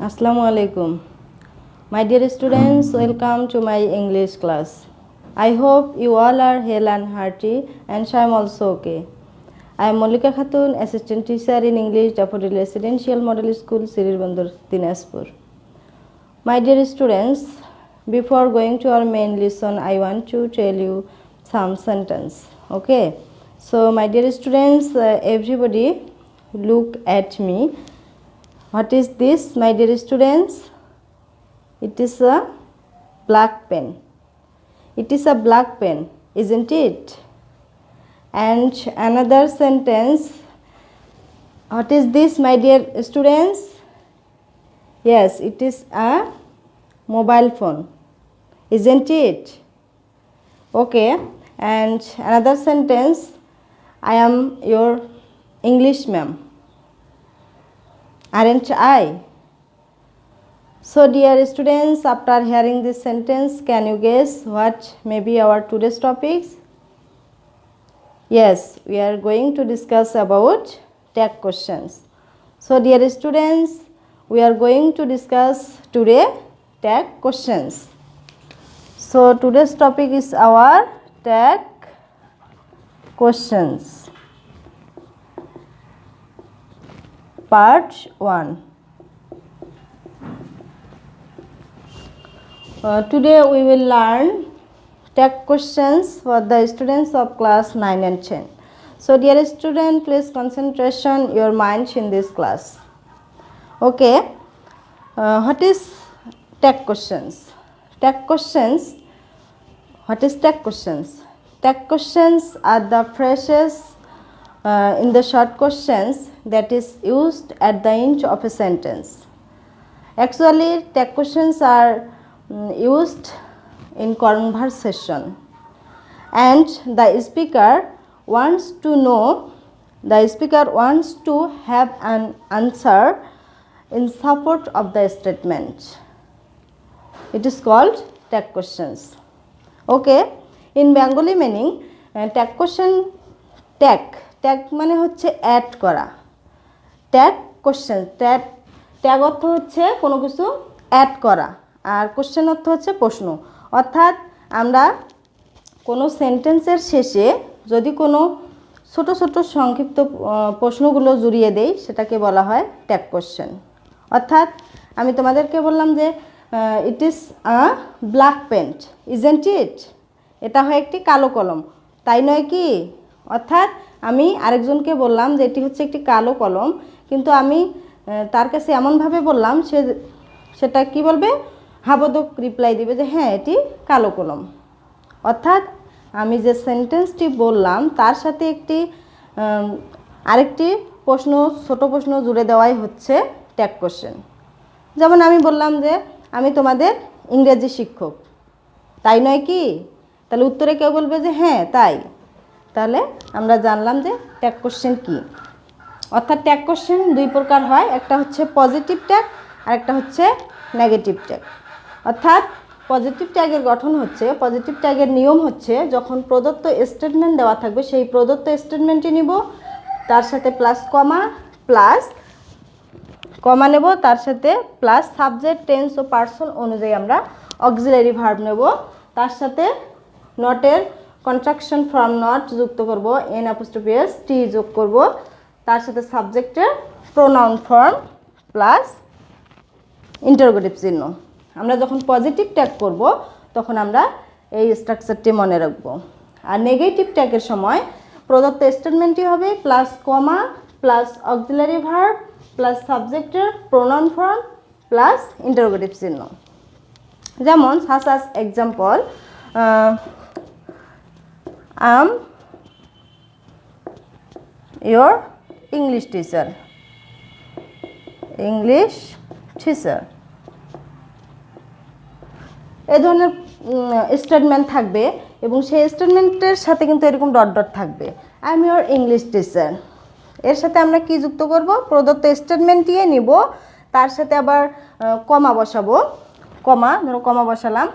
Assalamu alaikum. My dear students, welcome to my English class. I hope you all are hale and hearty, and I am also okay. I am Molika Khatun, assistant teacher in English, Daffodil Residential Model School, Sirirbandur, Dinaspur. My dear students, before going to our main lesson, I want to tell you some sentence. Okay. So, my dear students, everybody look at me. What is this, my dear students? It is a black pen. It is a black pen, isn't it? And another sentence. What is this, my dear students? Yes, it is a mobile phone, isn't it? Okay. And another sentence. I am your English ma'am. Aren't I? So, dear students, after hearing this sentence, can you guess what may be our today's topics? Yes, we are going to discuss about tag questions. So, dear students, we are going to discuss today tag questions. So, today's topic is our tag questions. Part 1. Today we will learn tag questions for the students of class 9 and 10. So, dear student, please concentration your mind in this class. Okay. What is tag questions? Tag questions. What is tag questions? Tag questions are the phrases in the short questions that is used at the end of a sentence. Actually, tag questions are used in conversation, and the speaker wants to have an answer in support of the statement. It is called tag questions. Okay. In Bengali meaning, tag question, tag মানে হচ্ছে add করা। Tag question, tag অর্থ হচ্ছে কোনো কিছু add করা, আর question অর্থ হচ্ছে প্রশ্ন। অর্থাৎ আমরা কোনো সেন্টেন্সের শেষে যদি কোনো ছোট ছোট সংক্ষিপ্ত প্রশ্নগুলো জুড়িয়ে দেই, সেটাকে বলা হয় ট্যাগ কোশ্চেন। অর্থাৎ আমি তোমাদেরকে বললাম যে it is a black pen, isn't it? এটা হয় একটি কালো কলম, তাই নয় কি? অর্থাৎ আমি আরেকজনকে বললাম যে এটি হচ্ছে একটি কালো কলম, কিন্তু আমি তার কাছে এমনভাবে বললাম সেটা কি বলবে? হাবোদক রিপ্লাই দিবে যে হ্যাঁ এটি কালো কলম। অর্থাৎ আমি যে সেন্টেন্সটি বললাম তার সাথে আরেকটি প্রশ্ন, ছোট প্রশ্ন জুড়ে দেওয়াই হচ্ছে ট্যাগ কোশ্চেন। যেমন আমি বললাম যে আমি তোমাদের ইংরেজি শিক্ষক, তাই নয় কি? তাহলে উত্তরে কেউ বলবে যে হ্যাঁ তাই। তাহলে আমরা জানলাম যে ট্যাগ কোশ্চেন কি। অর্থাৎ ট্যাগ কোশ্চেন দুই প্রকার হয়, একটা হচ্ছে পজিটিভ ট্যাগ আর একটা হচ্ছে নেগেটিভ ট্যাগ। অর্থাৎ পজিটিভ ট্যাগের গঠন হচ্ছে, পজিটিভ ট্যাগের নিয়ম হচ্ছে যখন প্রদত্ত স্টেটমেন্ট দেওয়া থাকবে সেই প্রদত্ত স্টেটমেন্টটি নিব, তার সাথে কমা নেব, তার সাথে প্লাস সাবজেক্ট, টেন্স ও পার্সন অনুযায়ী আমরা অক্সিলারি ভার্ব নেব, তার সাথে নটের কন্ট্রাকশন ফর্ম নট যুক্ত করব, এন অ্যাপোস্ট্রফি এস টি যোগ করব, তার সাথে সাবজেক্টের প্রোনাউন ফর্ম প্লাস ইন্টারোগেটিভ চিহ্ন। আমরা যখন পজিটিভ ট্যাগ করব তখন আমরা এই স্ট্রাকচারটি মনে রাখব। আর নেগেটিভ ট্যাগের সময় প্রদত্ত স্টেটমেন্টটি হবে প্লাস কমা প্লাস অক্সিলারি ভার্ব প্লাস সাবজেক্টের প্রোনাউন ফর্ম প্লাস ইন্টারোগেটিভ চিহ্ন। যেমন সাস example, I'm your English teacher. এই ধরনের স্টেটমেন্ট থাকবে এবং সেই স্টেটমেন্টের সাথে কিন্তু এরকম ডট ডট থাকবে। I am your English teacher, এর সাথে আমরা কি যুক্ত করব? প্রদত্ত স্টেটমেন্টটিয়ে নিব, তার সাথে আবার কমা বসাবো, ধরো কমা বসালাম,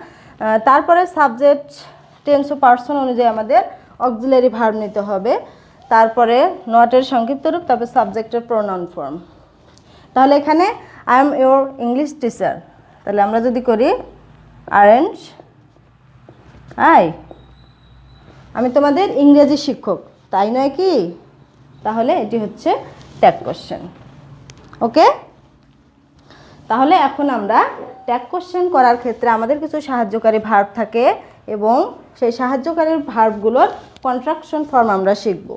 তারপরে সাবজেক্ট, টেন্স ও পার্সন অনুযায়ী আমাদের অক্সিলারি ভার্ব নিতে হবে, তারপরে নটের সংক্ষিপ্ত রূপ, তারপরে সাবজেক্টের প্রোনাউন ফর্ম। তাহলে এখানে I am your English teacher, তাহলে আমরা যদি করি আরেন্ট আই, আমি তোমাদের ইংরেজি শিক্ষক, তাই নয় কি? তাহলে এটি হচ্ছে ট্যাগ কোশ্চেন। ওকে, তাহলে এখন আমরা ট্যাগ কোশ্চেন করার ক্ষেত্রে আমাদের কিছু সাহায্যকারী ভার্ব থাকে এবং সেই সাহায্যকারী ভার্বগুলোর কন্ট্রাকশন ফর্ম আমরা শিখব।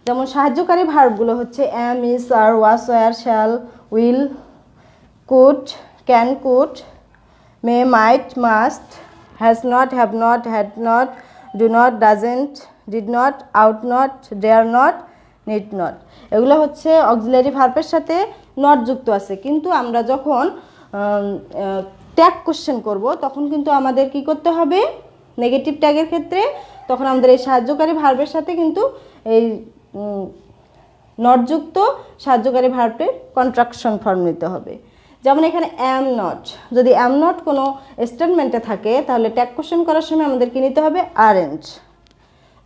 যেমন সাহায্যকারী ভার্বগুলো হচ্ছে am, is, are, was, were, shall, will, could, can, could, may, might, must, has not, have not, had not, do not, doesn't, did not, ought not, dare not, need not. এগুলো হচ্ছে auxiliary ভার্বের সাথে not যুক্ত আছে, কিন্তু আমরা যখন tag question করব তখন কিন্তু আমাদের কি করতে হবে? নেগেটিভ ট্যাগের ক্ষেত্রে তখন আমাদের এই সাহায্যকারী ভার্বের সাথে কিন্তু এই নটযুক্ত সাহায্যকারী ভার্বের কন্ট্রাকশন ফর্ম নিতে হবে। যেমন এখানে অ্যাম নট, যদি অ্যাম নট কোনো স্টেটমেন্টে থাকে তাহলে ট্যাগ কোশ্চেন করার সময় আমাদের কি নিতে হবে? আরেন্ট।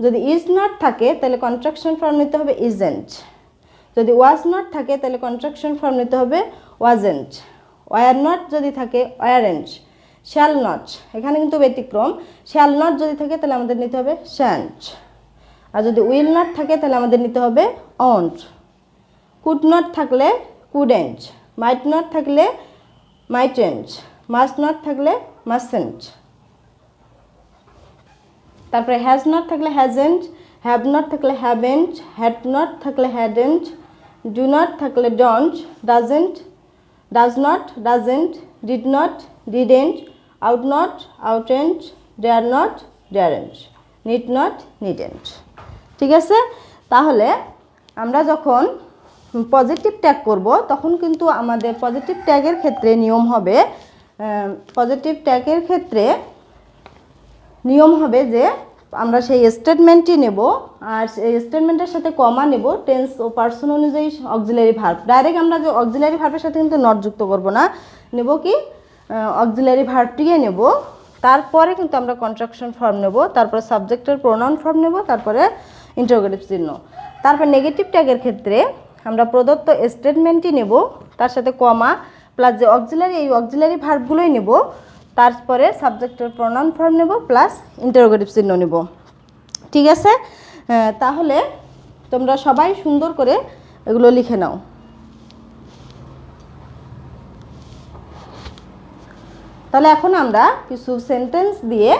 যদি ইজ নট থাকে তাহলে কন্ট্রাকশন ফর্ম নিতে হবে ইজেন্ট। যদি ওয়াজ নট থাকে তাহলে কন্ট্রাকশন ফর্ম নিতে হবে ওয়াজেন্ট। ওয়ার নট যদি থাকে ওয়ারেন্ট। শ্যাল নট, এখানে কিন্তু ব্যতিক্রম, শ্যাল নট যদি থাকে তাহলে আমাদের নিতে হবে শ্যান্ট। আর যদি উইল নট থাকে তাহলে আমাদের নিতে হবে অন্ট। কুড নট থাকলে কুডেন্ট, মাইট নট থাকলে মাইটেন্ট, মাস্ট নট থাকলে মাসেন্ট। তারপরে হ্যাজ নট থাকলে হ্যাজেন্ট, হ্যাভ নট থাকলে হ্যাভেন্ট, হ্যাড নট থাকলে হ্যাডেন্ট, ডু নট থাকলে don't, doesn't, does not, doesn't, did not, didn't, ought not, oughtn't, dare not, daren't, need not, needn't. ঠিক আছে, তাহলে আমরা যখন পজিটিভ ট্যাগ করব তখন কিন্তু আমাদের পজিটিভ ট্যাগের ক্ষেত্রে নিয়ম হবে, পজিটিভ ট্যাগের ক্ষেত্রে নিয়ম হবে যে আমরা সেই স্টেটমেন্টই নেব আর সেই স্টেটমেন্টের সাথে কমা নেব টেন্স ও পার্সন অনুযায়ী অক্সিলারি ভার্ব। ডাইরেক্ট আমরা যে অক্সিলারি ভার্বের সাথে কিন্তু নট যুক্ত করব না, নেব কি অক্সিলারি ভার্বটিকে নেব, তারপরে কিন্তু আমরা কন্ট্রাকশন ফর্ম নেব, তারপরে সাবজেক্টের প্রোনাউন ফর্ম নেব, তারপরে ইন্টারোগেটিভ চিহ্ন। তারপর নেগেটিভ ট্যাগের ক্ষেত্রে আমরা প্রদত্ত স্টেটমেন্টই নেব, তার সাথে কমা প্লাস যে অক্সিলারি, এই অক্সিলারি ভার্বগুলোই নেব, তারপরে সাবজেক্টের প্রোনাউন ফর্ম নেব প্লাস ইন্টারোগেটিভ চিহ্ন নেব। ঠিক আছে, তাহলে তোমরা সবাই সুন্দর করে এগুলো লিখে নাও। তাহলে এখন আমরা কিছু সেন্টেন্স দিয়ে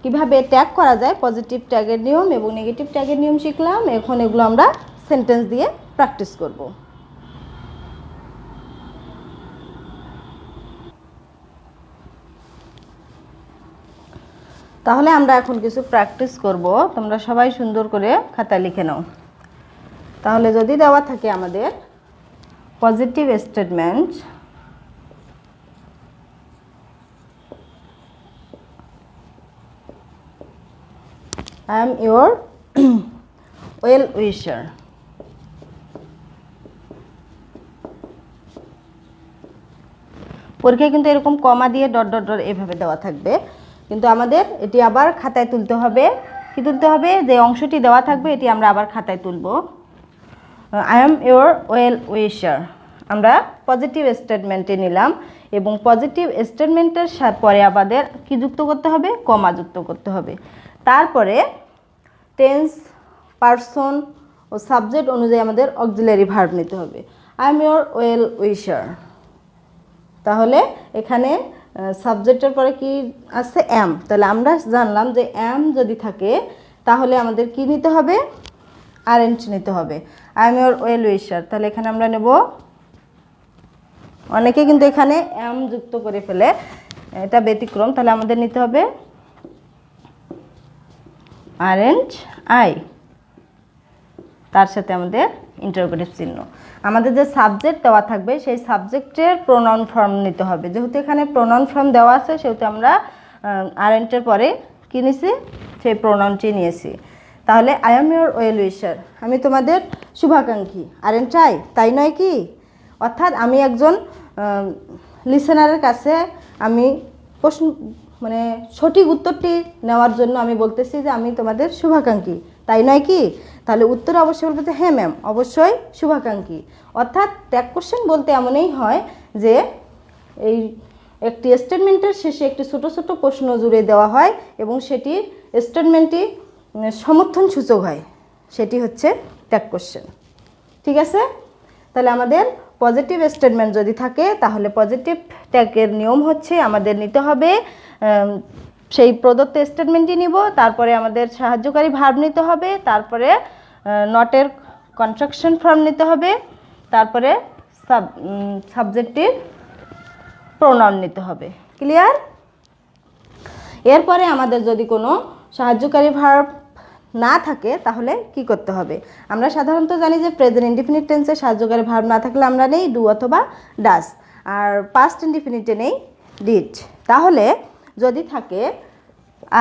কিভাবে ট্যাগ করা যায়, পজিটিভ ট্যাগের নিয়ম এবং নেগেটিভ ট্যাগের নিয়ম শিখলাম। এখন এগুলো আমরা সেন্টেন্স দিয়ে প্র্যাকটিস করব। তাহলে আমরা এখন কিছু প্র্যাকটিস করব, তোমরা সবাই সুন্দর করে খাতায় লিখে নাও। তাহলে যদি দেওয়া থাকে আমাদের positive statement, I am your well wisher. পরীক্ষায় কিন্তু এরকম কমা দিয়ে ডট ডট ডট এভাবে দেওয়া থাকবে, কিন্তু আমাদের এটি আবার খাতায় তুলতে হবে। কি তুলতে হবে? যে অংশটি দেওয়া থাকবে এটি আমরা আবার খাতায় তুলব। আই এম ইউর ওয়েল উইশার আমরা পজিটিভ স্টেটমেন্টে নিলাম এবং পজিটিভ স্টেটমেন্টের পরে আমাদের কি যুক্ত করতে হবে? কমা যুক্ত করতে হবে। তারপরে টেন্স, পারসন ও সাবজেক্ট অনুযায়ী আমাদের অক্সিলারি ভার্ব নিতে হবে। আই এম ইউর ওয়েল উইশার, তাহলে এখানে সাবজেক্টের পরে কি আছে? অ্যাম। তাহলে আমরা জানলাম যে অ্যাম যদি থাকে তাহলে আমাদের কি নিতে হবে? আরেন্ট নিতে হবে। আই এম ইউর ওয়েল উইশার, তাহলে এখানে আমরা নেব, অনেকে কিন্তু এখানে অ্যাম যুক্ত করে ফেলে, এটা ব্যতিক্রম, তাহলে আমাদের নিতে হবে আরেন্ট আই, তার সাথে আমাদের ইন্টারোগেটিভ চিহ্ন। আমাদের যে সাবজেক্ট দেওয়া থাকবে সেই সাবজেক্টের প্রোনাউন ফর্ম নিতে হবে। যেহেতু এখানে প্রোনাউন ফর্ম দেওয়া আছে সেহেতু আমরা আরেন্টের পরে কী নিয়েছি? সেই প্রোনাউনটি নিয়েছি। তাহলে আই এম ইউর ওয়েল উইশার, আমি তোমাদের শুভাকাঙ্ক্ষী। আরেন্ট আই, তাই নয় কি? অর্থাৎ আমি একজন লিসেনারের কাছে আমি প্রশ্ন মানে সঠিক উত্তরটি নেওয়ার জন্য আমি বলতেছি যে আমি তোমাদের শুভাকাঙ্ক্ষী, তাই নয় কি? তাহলে উত্তরে অবশ্যই বলবে যে হ্যাঁ ম্যাম, অবশ্যই শুভাকাঙ্ক্ষী। অর্থাৎ ট্যাগ কোশ্চেন বলতে এমনই হয় যে এই একটি স্টেটমেন্টের শেষে একটি ছোট ছোট প্রশ্ন জুড়ে দেওয়া হয় এবং সেটি স্টেটমেন্টটি সমর্থনসূচক হয়, সেটি হচ্ছে ট্যাগ কোশ্চেন। ঠিক আছে? তাহলে আমাদের পজিটিভ স্টেটমেন্ট যদি থাকে তাহলে পজিটিভ ট্যাগের নিয়ম হচ্ছে আমাদের নিতে হবে সেই প্রদত্ত স্টেটমেন্টটি নিব, তারপরে আমাদের সাহায্যকারী ভার্ব নিতে হবে, তারপরে নটের কনস্ট্রাকশন ফর্ম নিতে হবে, তারপরে সাবজেক্টিভ প্রোনাউন নিতে হবে। ক্লিয়ার? এরপরে আমাদের যদি কোনো সাহায্যকারী ভার্ব না থাকে তাহলে কি করতে হবে? আমরা সাধারণত জানি যে প্রেজেন্ট ইনডিফিনিট টেন্সে সাহায্যকারী ভার্ব না থাকলে আমরা নেই ডু অথবা ডাজ, আর পাস্ট ইনডিফিনিটে নেই ডিড। তাহলে যদি থাকে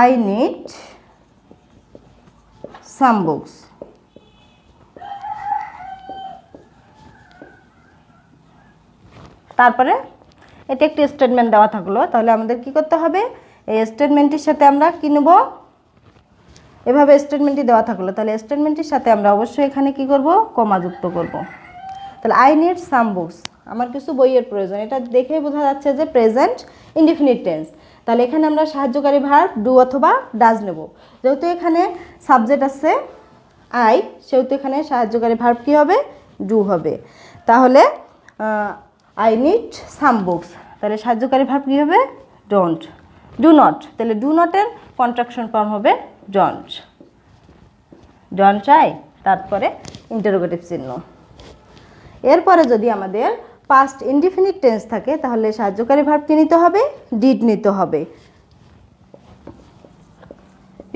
আই নিড সাম বুকস, তারপরে এটা একটি স্টেটমেন্ট দেওয়া থাকলো, তাহলে আমাদের কি করতে হবে? এই স্টেটমেন্টের সাথে আমরা কি নেব? এভাবে স্টেটমেন্টটি দেওয়া থাকলো, তাহলে স্টেটমেন্টের সাথে আমরা অবশ্যই এখানে কি করব? কমা যুক্ত করব। তাহলে আই নিড সাম বুকস, আমার কিছু বইয়ের প্রয়োজন, এটা দেখে বোঝা যাচ্ছে যে প্রেজেন্ট ইনডিফিনিট টেন্স। তাহলে এখানে আমরা সাহায্যকারী ভার্ব ডু অথবা ডাজ নেব। যেহেতু এখানে সাবজেক্ট আছে আই, সেহেতু এখানে সাহায্যকারী ভার্ব কী হবে? ডু হবে। তাহলে আই নিড সাম বুকস, তাহলে সাহায্যকারী ভার্ব কী হবে? ডোন্ট। ডু নট, তাহলে ডু নটের কন্ট্রাকশন ফর্ম হবে ডন্ট। ডন্ট চাই, তারপরে ইন্টারোগেটিভ চিহ্ন। এরপরে যদি আমাদের পাস্ট ইনডিফিনিট টেন্স থাকে তাহলে সাহায্যকারী ভার্ব কি নিতে হবে? ডিড নিতে হবে।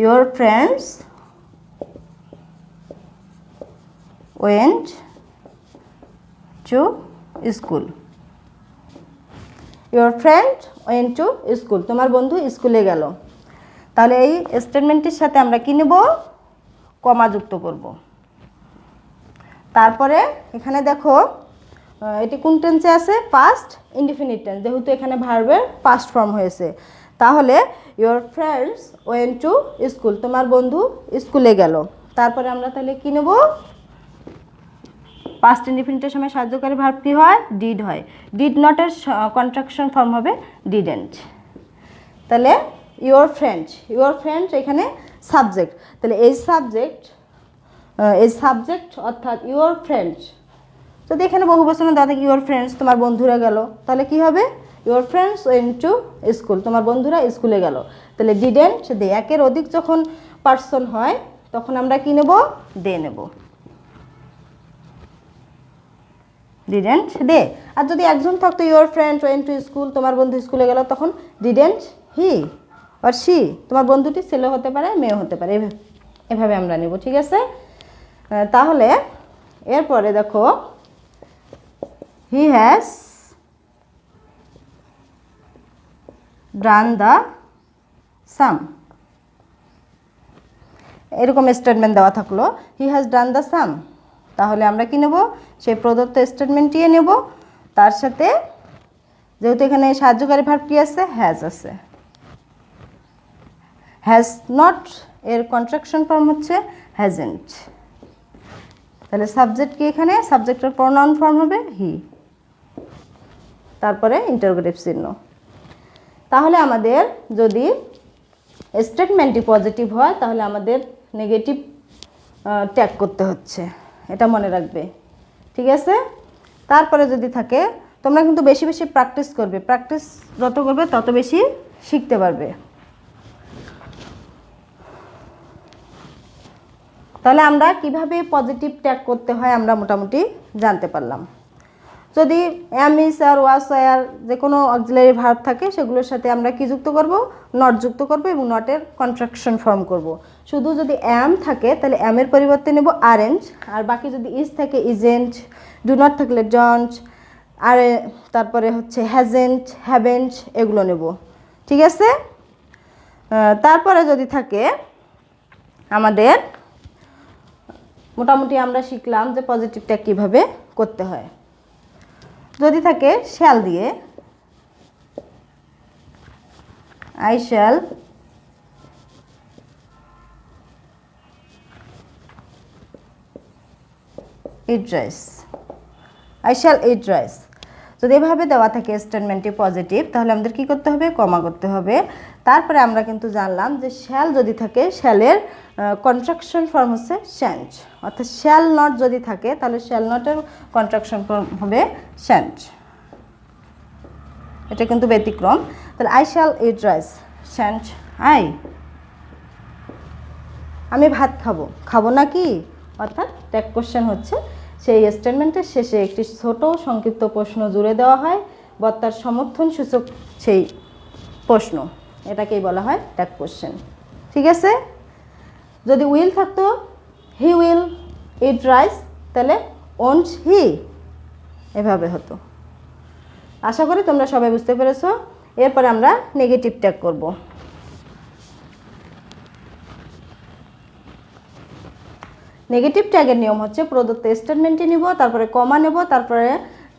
Your friends went to school. Your friend went to school, তোমার বন্ধু স্কুলে গেল। তাহলে এই স্টেটমেন্টের সাথে আমরা কি নেব? কমা যুক্ত করব। তারপরে এখানে দেখো এটি কোন টেন্সে আছে? পাস্ট ইনডিফিনিট টেন্স, যেহেতু এখানে ভার্বের পাস্ট ফর্ম হয়েছে। তাহলে your friends went to school, তোমার বন্ধু স্কুলে গেল। তারপরে আমরা তাহলে কি নেব? পাস্ট ইনডিফিনিটের সময় সাহায্যকারী ভার্ব কি হয়? ডিড হয়। ডিড নটের কন্ট্রাকশন ফর্ম হবে ডিডেন্ট। তাহলে ইয়োর ফ্রেন্ড এখানে সাবজেক্ট, তাহলে এই সাবজেক্ট অর্থাৎ ইয়োর ফ্রেন্ডস, যদি এখানে বহুবচনে দেওয়া থাকে ইয়োর ফ্রেন্ডস, তোমার বন্ধুরা গেল, তাহলে কি হবে? Your friends went to school, তোমার বন্ধুরা স্কুলে গেল। তাহলে ডিডেন্ট দে, একের অধিক যখন পার্সন হয় তখন আমরা কি নেব? দে নেব। ডিডেন্ট দে। আর যদি একজন থাকতো your friend went to school, তোমার বন্ধু স্কুলে গেল, তখন ডিডেন্ট হি আর শি, তোমার বন্ধুটি ছেলে হতে পারে মেয়ে হতে পারে, এভাবে আমরা নেব। ঠিক আছে? তাহলে এরপরে দেখো হি হ্যাজ ডান দ্য সাম, এরকম স্টেটমেন্ট দেওয়া থাকলো হি হ্যাজ ডান দ্য সাম, তাহলে আমরা কি নেব? সেই প্রদত্ত স্টেটমেন্টটিয়ে নেব। তার সাথে যেহেতু এখানে সাহায্যকারী ভার্ব কি আছে? হ্যাজ আছে। হ্যাজ নট এর কন্ট্রাকশন ফর্ম হচ্ছে হ্যাজেন্ট। তাহলে সাবজেক্ট কি? এখানে সাবজেক্টের প্রোনাউন ফর্ম হবে হি, তারপরে ইন্টারোগেটিভ চিহ্ন। তাহলে আমাদের যদি স্টেটমেন্টটি পজিটিভ হয় তাহলে আমাদের নেগেটিভ ট্যাগ করতে হচ্ছে, এটা মনে রাখবে। ঠিক আছে? তারপরে যদি থাকে, তোমরা কিন্তু বেশি বেশি প্র্যাকটিস করবে, প্র্যাকটিস যত করবে তত বেশি শিখতে পারবে। তাহলে আমরা কিভাবে পজিটিভ ট্যাগ করতে হয় আমরা মোটামুটি জানতে পারলাম। যদি অ্যাম, ইজ, আর, ওয়াজ, আর যে কোনো অক্সিলারি ভার্ব থাকে সেগুলোর সাথে আমরা কি যুক্ত করব? নট যুক্ত করব এবং নটের কন্ট্রাকশন ফর্ম করব। শুধু যদি অ্যাম থাকে তাহলে অ্যামের পরিবর্তে নেব আরেঞ্জ, আর বাকি যদি ইজ থাকে ইজেন্ট, ডু নট থাকলে ডন্ট, আর তারপরে হচ্ছে হ্যাজেন্ট, হ্যাভেন্ট, এগুলো নেব। ঠিক আছে? তারপরে যদি থাকে আমাদের মোটামুটি আমরা শিখলাম যে পজিটিভ ট্যাগ কীভাবে করতে হয়। যদি থাকে শ্যাল দিয়ে, I shall eat rice, I shall eat rice. যদি এভাবে দেওয়া থাকে স্টেটমেন্টটি পজিটিভ, তাহলে আমাদের কি করতে হবে? কমা করতে হবে। তারপরে আমরা কিন্তু জানলাম যে শ্যাল যদি থাকে, শ্যালের কন্ট্রাকশন ফর্ম হচ্ছে শ্যান্ট, অর্থাৎ শ্যাল নট যদি থাকে তাহলে শ্যাল নটের কন্ট্রাকশন ফর্ম হবে শ্যান্ট। এটা কিন্তু ব্যতিক্রম। তাহলে I shall eat rice, shan't I, আমি ভাত খাবো, খাবো না কি? অর্থাৎ ট্যাগ কোশ্চেন হচ্ছে সেই স্টেটমেন্টের শেষে একটি ছোট সংক্ষিপ্ত প্রশ্ন জুড়ে দেওয়া হয় বা তার সমর্থন সূচক সেই প্রশ্ন, এটাকেই বলা হয় ট্যাগ কোশ্চেন। ঠিক আছে? যদি উইল থাকতো, হি উইল ইট রাইস, তাহলে ওন্ট হি, এভাবে হতো। আশা করি তোমরা সবাই বুঝতে পেরেছো। এরপরে আমরা নেগেটিভ ট্যাগ করব। নেগেটিভ ট্যাগের নিয়ম হচ্ছে প্রদত্ত স্টেটমেন্টটি নিব, তারপরে কমা নেব, তারপরে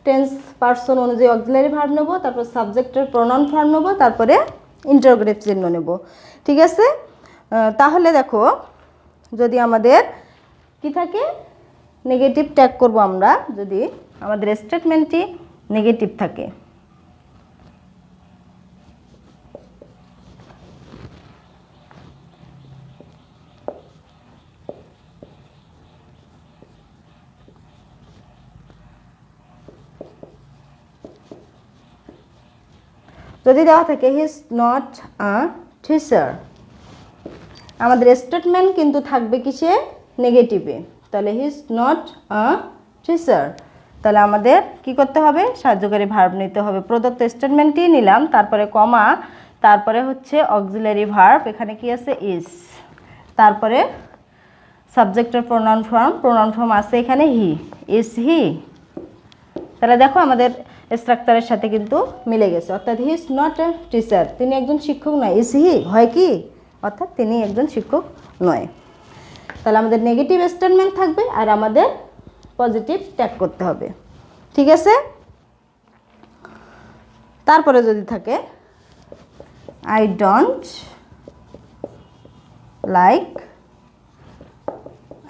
টেন্স পারসন অনুযায়ী অক্সিলারি ভার্ব নেব, তারপর সাবজেক্টের প্রনাউন ফর্ম নেব, তারপরে ইন্টারোগেটিভ চিহ্ন নেব। ঠিক আছে? তাহলে দেখো, যদি আমাদের কি থাকে, নেগেটিভ ট্যাগ করব আমরা যদি আমাদের স্টেটমেন্টটি নেগেটিভ থাকে। যদি দেওয়া থাকে he is not a teacher, আমাদের স্টেটমেন্ট কিন্তু থাকবে কিসে? নেগেটিভে। তাহলে he is not a teacher, তাহলে আমাদের কি করতে হবে? সাহায্যকারী ভার্ব নিতে হবে। প্রদত্ত স্টেটমেন্টটি নিলাম, তারপরে কমা, তারপরে হচ্ছে অক্সিলারি ভার্ব, এখানে কি আছে? ইজ, তারপরে সাবজেক্টের প্রনাউন ফর্ম আছে এখানে হি, ইজ হি। তাহলে দেখো আমাদের স্ট্রাকচারের সাথে কিন্তু মিলে গেছে, অর্থাৎ he is not a teacher, তিনি একজন শিক্ষক নয়। ইজ হি হয় কি? অর্থাৎ তিনি একজন শিক্ষক নয়। তাহলে আমাদের নেগেটিভ স্টেটমেন্ট থাকবে আর আমাদের পজিটিভ ট্যাগ করতে হবে। ঠিক আছে? তারপরে যদি থাকে I don't like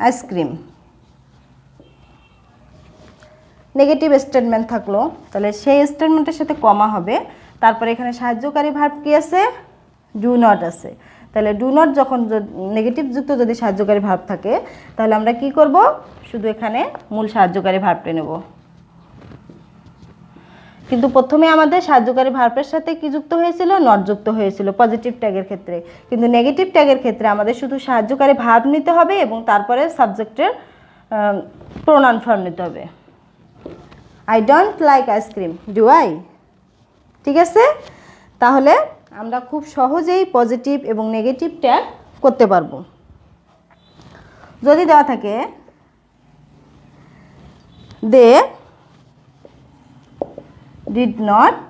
ice cream, negative statement থাকলো, তাহলে সেই স্টেটমেন্টের সাথে কমা হবে। তারপরে এখানে সাহায্যকারী ভার্ব কি আছে? ডু নট আছে। তাহলে ডু নট যখন নেগেটিভ যুক্ত যদি সাহায্যকারী ভার্ব থাকে, তাহলে আমরা কি করব? শুধু এখানে মূল সাহায্যকারী ভার্বটি নেব। কিন্তু প্রথমে আমাদের সাহায্যকারী ভার্বের সাথে কি যুক্ত হয়েছিল? নট যুক্ত হয়েছিল পজিটিভ ট্যাগের ক্ষেত্রে। কিন্তু নেগেটিভ ট্যাগের ক্ষেত্রে আমাদের শুধু সাহায্যকারী ভার্ব নিতে হবে এবং তারপরে সাবজেক্টের প্রোনাউন ফর্ম নিতে হবে। I don't like ice cream, do I? ঠিক আছে? তাহলে আমরা খুব সহজেই পজিটিভ এবং নেগেটিভ ট্যাগ করতে পারবো। যদি দেওয়া থাকে they did not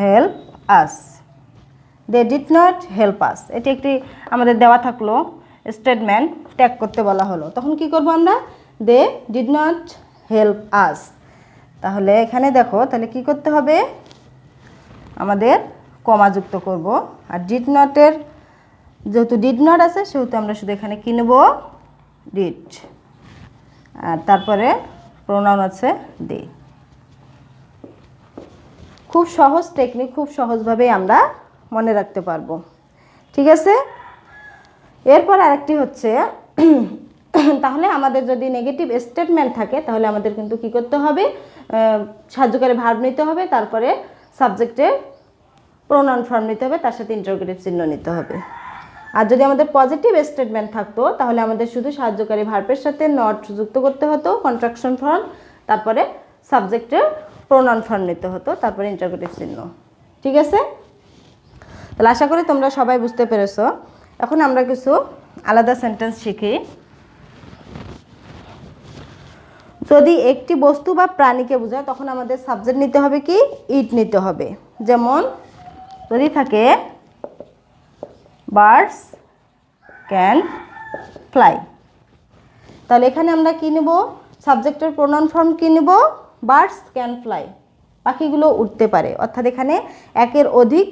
help us, they did not help us, এটি একটি আমাদের দেওয়া থাকলো স্টেটমেন্ট, ট্যাগ করতে বলা হলো, তখন কি করব আমরা? They did not help us. তাহলে এখানে দেখো, তাহলে কি করতে হবে? আমাদের কমা যুক্ত করব। আর ডিড নটের যেহেতু ডিড নট আছে সেহেতু আমরা শুধু এখানে কি নেব? ডিড, আর তারপরে প্রোনাউন আছে দে। খুব সহজ টেকনিক, খুব সহজভাবেই আমরা মনে রাখতে পারবো। ঠিক আছে? এরপর আরেকটি হচ্ছে তাহলে আমাদের যদি নেগেটিভ স্টেটমেন্ট থাকে তাহলে আমাদের কিন্তু কি করতে হবে? সাহায্যকারী ভার্ব নিতে হবে, তারপরে সাবজেক্টের প্রোনাউন ফর্ম নিতে হবে, তার সাথে ইন্টারোগেটিভ চিহ্ন নিতে হবে। আর যদি আমাদের পজিটিভ স্টেটমেন্ট থাকতো তাহলে আমাদের শুধু সাহায্যকারী ভার্বের সাথে নট যুক্ত করতে হতো, কন্ট্রাকশন ফর্ম, তারপরে সাবজেক্টের প্রোনাউন ফর্ম নিতে হতো, তারপরে ইন্টারোগেটিভ চিহ্ন। ঠিক আছে? তাহলে আশা করি তোমরা সবাই বুঝতে পেরেছো। এখন আমরা কিছু আলাদা সেন্টেন্স শিখি। যদি একটি বস্তু বা প্রাণীকে বোঝায় তখন আমাদের সাবজেক্ট নিতে হবে কি? ইট নিতে হবে। যেমন যদি থাকে বার্ডস ক্যান ফ্লাই, তাহলে এখানে আমরা কি নেব? সাবজেক্টের প্রোনাউন ফর্ম কি নেব? বার্ডস ক্যান ফ্লাই, পাখিগুলো উঠতে পারে। অর্থাৎ এখানে একের অধিক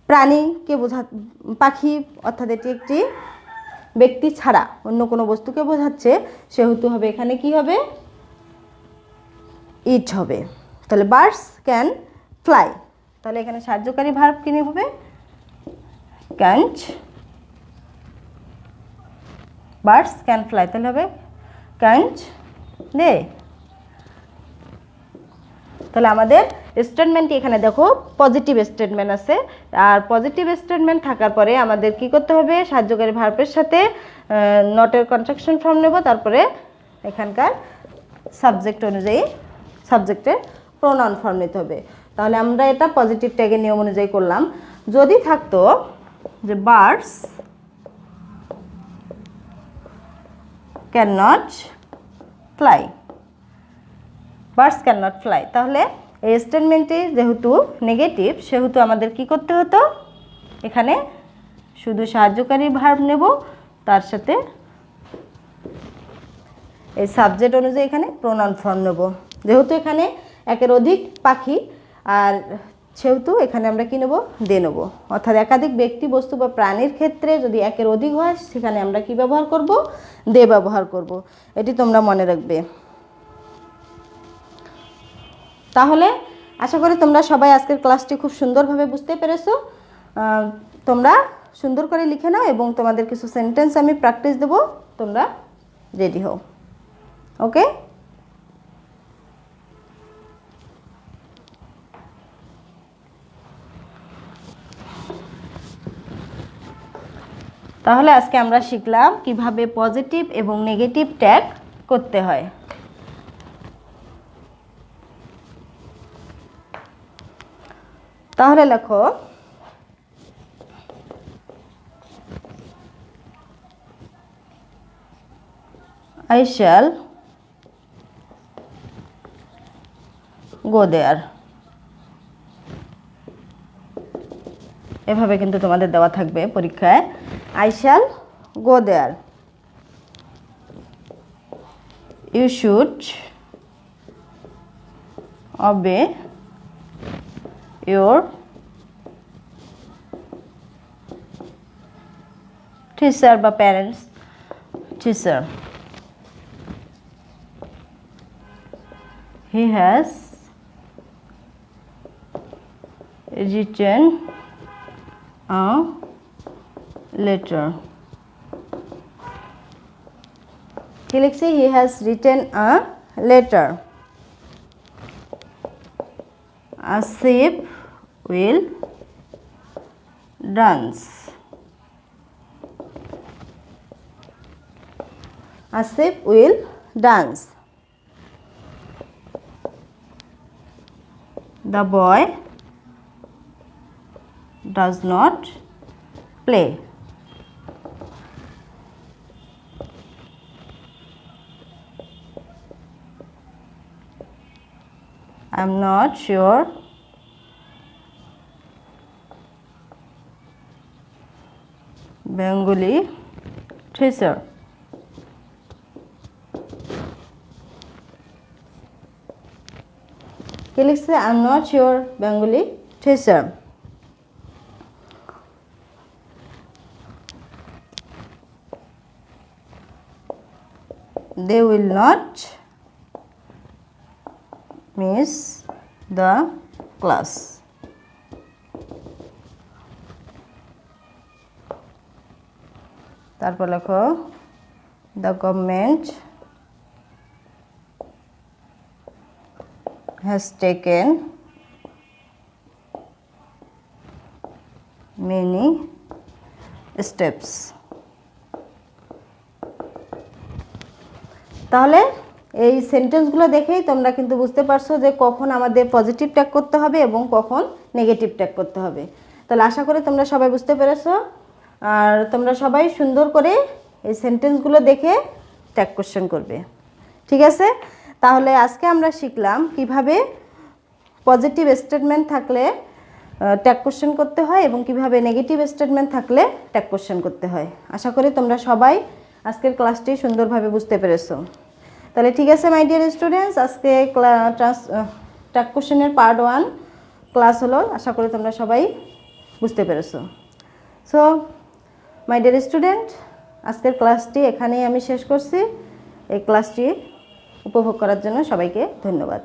প্রাণীকে বোঝা, পাখি, অর্থাৎ এটি একটি ব্যক্তি ছাড়া অন্য কোনো বস্তুকে বোঝাচ্ছে সেহেতু হবে এখানে কি হবে, ইট হবে। তাহলে বার্ডস ক্যান ফ্লাই, তাহলে এখানে সাহায্যকারী ভার্ব কি হবে, ক্যান্ট। বার্ডস ক্যান ফ্লাই তাহলে হবে ক্যান্ট দে। তাহলে আমাদের স্টেটমেন্টটি এখানে দেখো পজিটিভ স্টেটমেন্ট আছে, আর পজিটিভ স্টেটমেন্ট থাকার পরে আমাদের কি করতে হবে, সাহায্যকারী ভার্বের সাথে নটের কনস্ট্রাকশন ফর্ম নেব, তারপরে এখানকার সাবজেক্ট অনুযায়ী সাবজেক্টের প্রোনাউন ফর্ম নিতে হবে। তাহলে আমরা এটা পজিটিভ ট্যাগের নিয়ম অনুযায়ী করলাম। যদি থাকতো যে birds can not fly, birds can not fly, তাহলে এই স্টেটমেন্টটি যেহেতু নেগেটিভ সেহেতু আমাদের কি করতে হতো, এখানে শুধু সাহায্যকারী ভার্ব নেব, তার সাথে এই সাবজেক্ট অনুযায়ী এখানে প্রোনাউন ফর্ম নেব। যেহেতু এখানে একের অধিক পাখি, আর সেহেতু এখানে আমরা কি নেব, দে নেব। অর্থাৎ একাধিক ব্যক্তি বস্তু বা প্রাণীর ক্ষেত্রে যদি একের অধিক হয় সেখানে আমরা কি ব্যবহার করব, দে ব্যবহার করব। এটি তোমরা মনে রাখবে। তাহলে আশা করি তোমরা সবাই আজকের ক্লাসটি খুব সুন্দরভাবে বুঝতে পেরেছো। তোমরা সুন্দর করে লিখে নাও এবং তোমাদের কিছু সেন্টেন্স আমি প্র্যাকটিস দেব, তোমরা রেডি হও। ওকে, তাহলে আজকে আমরা শিখলাম কিভাবে পজিটিভ এবং নেগেটিভ ট্যাগ করতে হয়। তাহলে লেখো I shall go there, এভাবে কিন্তু তোমাদের দেওয়া থাকবে পরীক্ষায়, I shall go there. You should obey your teacher বা parents teacher. He has written a letter. কি লিখছি, he has written a letter. A sheep will dance. A sheep will dance. The boy does not play. I am not sure Bengali teacher. কি লিখছে, I am not sure Bengali teacher. They will not miss the class. তারপর লেখো the government has taken many steps. তাহলে এই সেন্টেন্সগুলো দেখেই তোমরা কিন্তু বুঝতে পারছো যে কখন আমাদের পজিটিভ ট্যাগ করতে হবে এবং কখন নেগেটিভ ট্যাগ করতে হবে। তাহলে আশা করি তোমরা সবাই বুঝতে পেরেছো, আর তোমরা সবাই সুন্দর করে এই সেন্টেন্সগুলো দেখে ট্যাগ কোশ্চেন করবে, ঠিক আছে? তাহলে আজকে আমরা শিখলাম কিভাবে পজিটিভ স্টেটমেন্ট থাকলে ট্যাগ কোশ্চেন করতে হয় এবং কিভাবে নেগেটিভ স্টেটমেন্ট থাকলে ট্যাগ কোশ্চেন করতে হয়। আশা করি তোমরা সবাই আজকের ক্লাসটি সুন্দরভাবে বুঝতে পেরেছো। তাহলে ঠিক আছে মাই ডিয়ার স্টুডেন্টস, আজকে ট্যাগ কোশ্চেনের পার্ট 1 ক্লাস হলো। আশা করি তোমরা সবাই বুঝতে পেরেছো। সো মাই ডিয়ার স্টুডেন্ট, আজকের ক্লাসটি এখানেই আমি শেষ করছি। এই ক্লাসটি উপভোগ করার জন্য সবাইকে ধন্যবাদ।